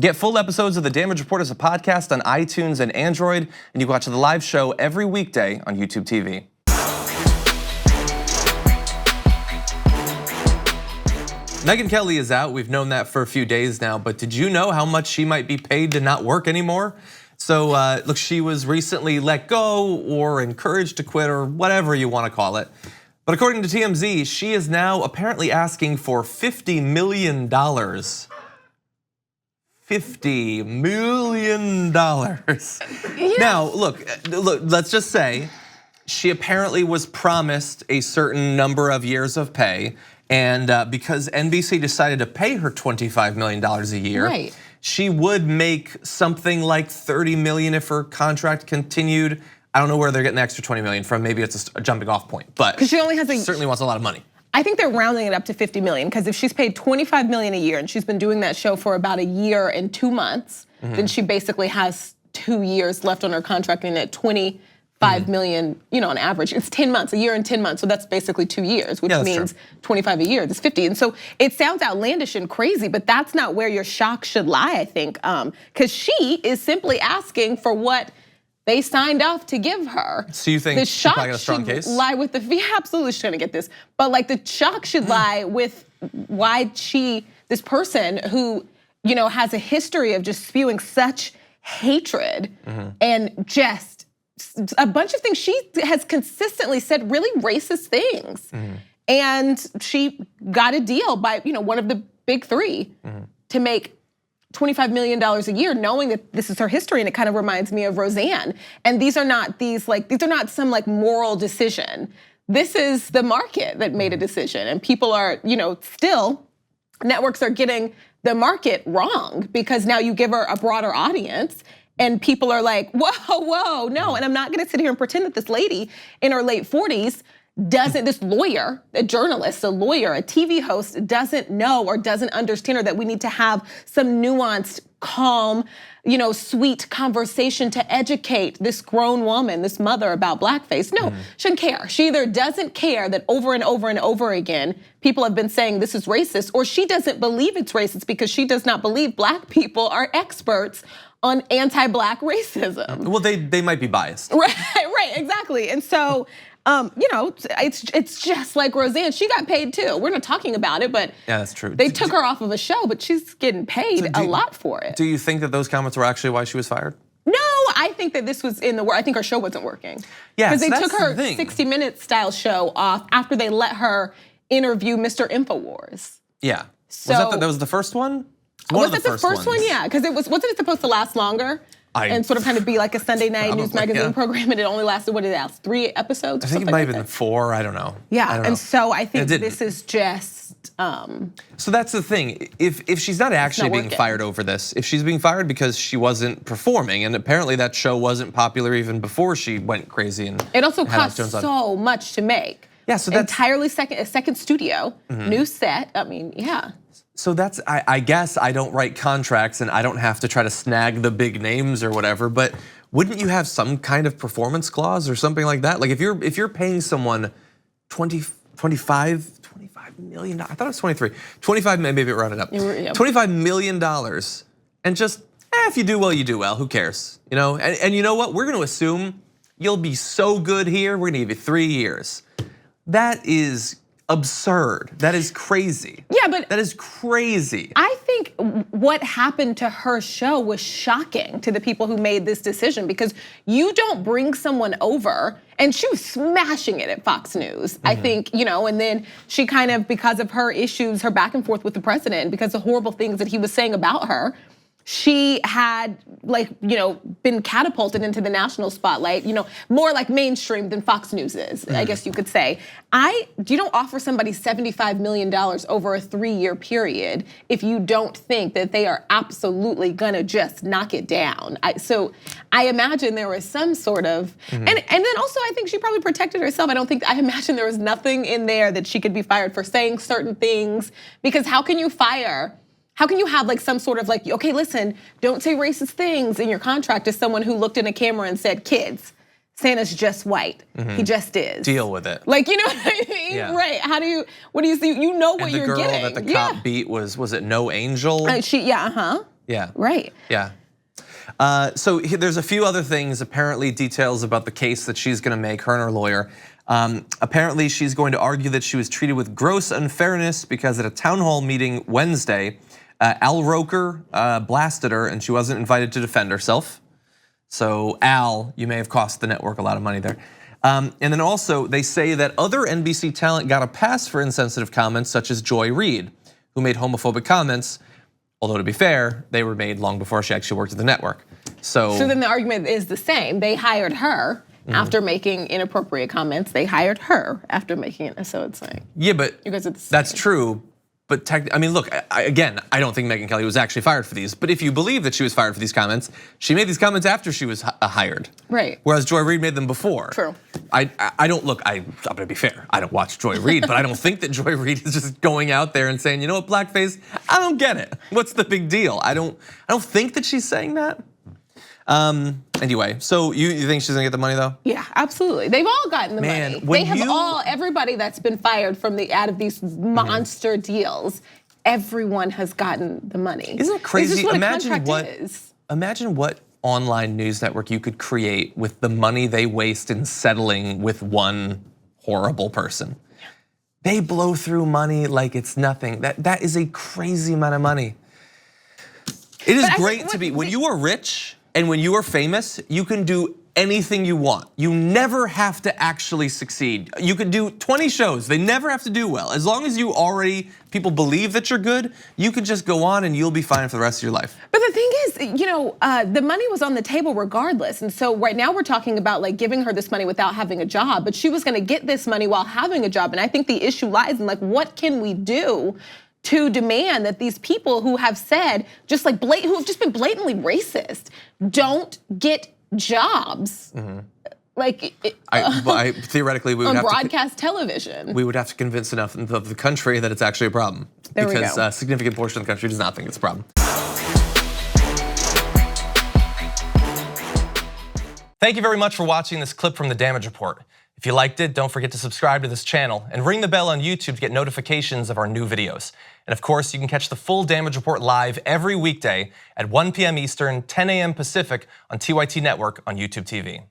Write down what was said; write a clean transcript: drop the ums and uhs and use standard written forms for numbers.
Get full episodes of The Damage Report as a podcast on iTunes and Android, and you can watch the live show every weekday on YouTube TV. Megyn Kelly is out. We've known that for a few days now, but did you know how much she might be paid to not work anymore? So look, she was recently let go or encouraged to quit or whatever you want to call it. But according to TMZ, she is now apparently asking for $50 million. $50 million. Yeah. Now, look, let's just say she apparently was promised a certain number of years of pay. And because NBC decided to pay her $25 million a year, right, she would make something like $30 million if her contract continued. I don't know where they're getting the extra $20 million from. Maybe it's a jumping off point, but because she only has certainly wants a lot of money. I think they're rounding it up to $50 million because if she's paid $25 million a year and she's been doing that show for about a year and 2 months, then she basically has 2 years left on her contract, and at $25 million, on average, it's 10 months, a year and 10 months. So that's basically 2 years, which means 25 a year, that's 50. And so it sounds outlandish and crazy, but that's not where your shock should lie, I think. Because she is simply asking for what they signed off to give her. So you think she's probably got a strong case? Lie with absolutely she's gonna get this. But like the shock should lie with why this person who, has a history of just spewing such hatred and just a bunch of things. She has consistently said really racist things. And she got a deal by, one of the big three to make $25 million a year, knowing that this is her history. And it kind of reminds me of Roseanne. And these are not some moral decision. This is the market that made a decision. And people are, still, networks are getting the market wrong because now you give her a broader audience and people are like, whoa, no. And I'm not gonna sit here and pretend that this lady in her late 40s this lawyer, a journalist, a lawyer, a TV host doesn't know or doesn't understand, or that we need to have some nuanced, calm, sweet conversation to educate this grown woman, this mother, about blackface. No, she doesn't care. She either doesn't care that over and over and over again, people have been saying this is racist, or she doesn't believe it's racist because she does not believe black people are experts on anti-black racism. Well, they might be biased. Right, exactly. And so, it's just like Roseanne. She got paid too. We're not talking about it, but yeah, that's true. They took her off of a show, but she's getting paid a lot for it. Do you think that those comments were actually why she was fired? No, I think that this was I think her show wasn't working. Yeah, because they took her 60 Minutes style show off after they let her interview Mr. InfoWars. Yeah. So that was the first one? Was it the first one? Yeah, because wasn't it supposed to last longer? And sort of kind of be like a Sunday night news magazine program, and it only lasted, 3 episodes? I think it might have been 4, I don't know. Yeah, and so I think this is just. So that's the thing, if she's not actually being fired over this, if she's being fired because she wasn't performing, and apparently that show wasn't popular even before she went crazy. And it also cost so much to make. Yeah, so that's entirely a second studio, new set, yeah. So that's, I guess I don't write contracts and I don't have to try to snag the big names or whatever, but wouldn't you have some kind of performance clause or something like that? Like if you're paying someone $25 million, I thought it was 23, 25, maybe it rounded up, $25 million, and just, if you do well, you do well, who cares? And you know what, we're gonna assume you'll be so good here, we're gonna give you 3 years. That is absurd. That is crazy. Yeah, but that is crazy. I think what happened to her show was shocking to the people who made this decision, because you don't bring someone over, and she was smashing it at Fox News. I think, and then she kind of, because of her issues, her back and forth with the president, because of horrible things that he was saying about her, she had been catapulted into the national spotlight, more like mainstream than Fox News is, I guess you could say. You don't offer somebody $75 million over a 3-year period if you don't think that they are absolutely gonna just knock it down. So I imagine there was some sort of, and then also I think she probably protected herself. I imagine there was nothing in there that she could be fired for saying certain things, because how can you have some sort of okay, listen, don't say racist things in your contract as someone who looked in a camera and said, kids, Santa's just white. He just is. Deal with it. You know what I mean? Yeah. Right, what do you see? You know what you're getting. And the girl that the cop beat was it No Angel? Yeah, Yeah. Right. Yeah. So there's a few other things, apparently details about the case that she's gonna make, her and her lawyer. Apparently she's going to argue that she was treated with gross unfairness because at a town hall meeting Wednesday, Al Roker blasted her and she wasn't invited to defend herself. So Al, you may have cost the network a lot of money there. And then also they say that other NBC talent got a pass for insensitive comments such as Joy Reid, who made homophobic comments. Although to be fair, they were made long before she actually worked at the network. So then the argument is the same. They hired her after making inappropriate comments. They hired her after making it. So it's like, yeah, but you guys are the same. That's true. But I mean, look, again, I don't think Megyn Kelly was actually fired for these. But if you believe that she was fired for these comments, she made these comments after she was hired. Right. Whereas Joy Reid made them before. True. I don't look. I'm gonna be fair. I don't watch Joy Reid, but I don't think that Joy Reid is just going out there and saying, you know what, blackface. I don't get it. What's the big deal? I don't think that she's saying that. Anyway, so you think she's gonna get the money though? Yeah, absolutely. They've all gotten the money. They have everybody that's been fired from out of these monster deals, everyone has gotten the money. Isn't it crazy? Is this what a contract is? Imagine what online news network you could create with the money they waste in settling with one horrible person. They blow through money like it's nothing. That is a crazy amount of money. It is great to be, when you are rich and when you are famous, you can do anything you want. You never have to actually succeed. You could do 20 shows, they never have to do well. As long as people believe that you're good, you can just go on and you'll be fine for the rest of your life. But the thing is, the money was on the table regardless. And so right now we're talking about like giving her this money without having a job, but she was gonna get this money while having a job. And I think the issue lies in like, what can we do to demand that these people who have said, who have just been blatantly racist, don't get jobs. Like theoretically, we would on have broadcast television. We would have to convince enough of the country that it's actually a problem. Because a significant portion of the country does not think it's a problem. Thank you very much for watching this clip from The Damage Report. If you liked it, don't forget to subscribe to this channel and ring the bell on YouTube to get notifications of our new videos. And of course, you can catch the full Damage Report live every weekday at 1 p.m. Eastern, 10 a.m. Pacific on TYT Network on YouTube TV.